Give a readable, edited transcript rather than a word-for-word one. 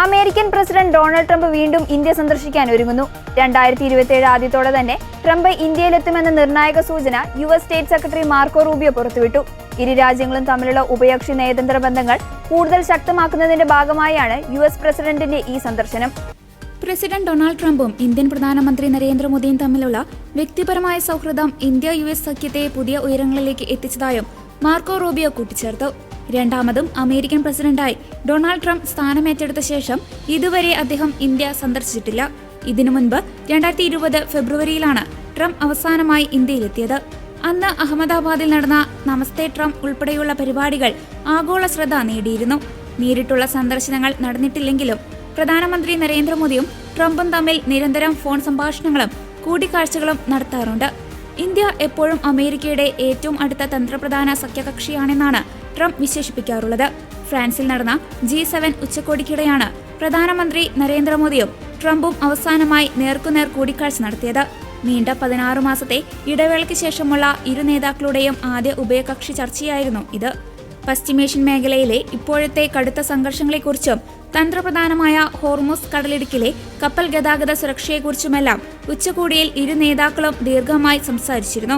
American president Donald Trump വീണ്ടും India സന്ദർശിക്കാൻ ഒരുങ്ങുന്നു. 2027 ആദ്യത്തോടെ തന്നെ ട്രംപ് ഇന്ത്യയിലെത്തുമെന്ന നിർണായക സൂചന US state secretary Marco Rubio പുറത്തുവിട്ടു. ഇരു രാജ്യങ്ങളും തമ്മിലുള്ള ഉഭയകക്ഷി നയതന്ത്ര ബന്ധങ്ങൾ കൂടുതൽ ശക്തമാക്കുന്നതിന്റെ ഭാഗമായാണ് US പ്രസിഡന്റിന്റെ ഈ സന്ദർശനം. പ്രസിഡന്റ് ഡൊണാൾഡ് ട്രംപും ഇന്ത്യൻ പ്രധാനമന്ത്രി നരേന്ദ്രമോദിയും തമ്മിലുള്ള വ്യക്തിപരമായ സൗഹൃദം ഇന്ത്യ-US സഖ്യത്തെ പുതിയ ഉയരങ്ങളിലേക്ക് എത്തിച്ചതായും മാർക്കോ റൂബിയോ കൂട്ടിച്ചേർത്തു. രണ്ടാമതും അമേരിക്കൻ പ്രസിഡന്റായി ഡൊണാൾഡ് ട്രംപ് സ്ഥാനമേറ്റെടുത്ത ശേഷം ഇതുവരെ അദ്ദേഹം ഇന്ത്യ സന്ദർശിച്ചിട്ടില്ല. ഇതിനു മുൻപ് 2020 ഫെബ്രുവരിയിലാണ് ട്രംപ് അവസാനമായി ഇന്ത്യയിലെത്തിയത്. അന്ന് അഹമ്മദാബാദിൽ നടന്ന നമസ്തേ ട്രംപ് ഉൾപ്പെടെയുള്ള പരിപാടികൾ ആഗോള ശ്രദ്ധ നേടിയിരുന്നു. നേരിട്ടുള്ള സന്ദർശനങ്ങൾ നടന്നിട്ടില്ലെങ്കിലും പ്രധാനമന്ത്രി നരേന്ദ്രമോദിയും ട്രംപും തമ്മിൽ നിരന്തരം ഫോൺ സംഭാഷണങ്ങളും കൂടിക്കാഴ്ചകളും നടത്താറുണ്ട്. ഇന്ത്യ എപ്പോഴും അമേരിക്കയുടെ ഏറ്റവും അടുത്ത തന്ത്രപ്രധാന സഖ്യകക്ഷിയാണെന്നാണ് ട്രംപ് വിശേഷിപ്പിക്കാറുള്ളത്. ഫ്രാൻസിൽ നടന്ന G7 ഉച്ചകോടിക്കിടെയാണ് പ്രധാനമന്ത്രി നരേന്ദ്രമോദിയും ട്രംപും അവസാനമായി നേർക്കുനേർ കൂടിക്കാഴ്ച നടത്തിയത്. നീണ്ട 16 മാസത്തെ ഇടവേളയ്ക്ക് ശേഷമുള്ള ഇരു നേതാക്കളുടെയും ആദ്യ ഉഭയകക്ഷി ചർച്ചയായിരുന്നു ഇത്. പശ്ചിമേഷ്യൻ മേഖലയിലെ ഇപ്പോഴത്തെ കടുത്ത സംഘർഷങ്ങളെക്കുറിച്ചും തന്ത്രപ്രധാനമായ ഹോർമുസ് കടലിടുക്കിലെ കപ്പൽ ഗതാഗത സുരക്ഷയെക്കുറിച്ചുമെല്ലാം ഉച്ചകോടിയിൽ ഇരു നേതാക്കളും ദീർഘമായി സംസാരിച്ചിരുന്നു.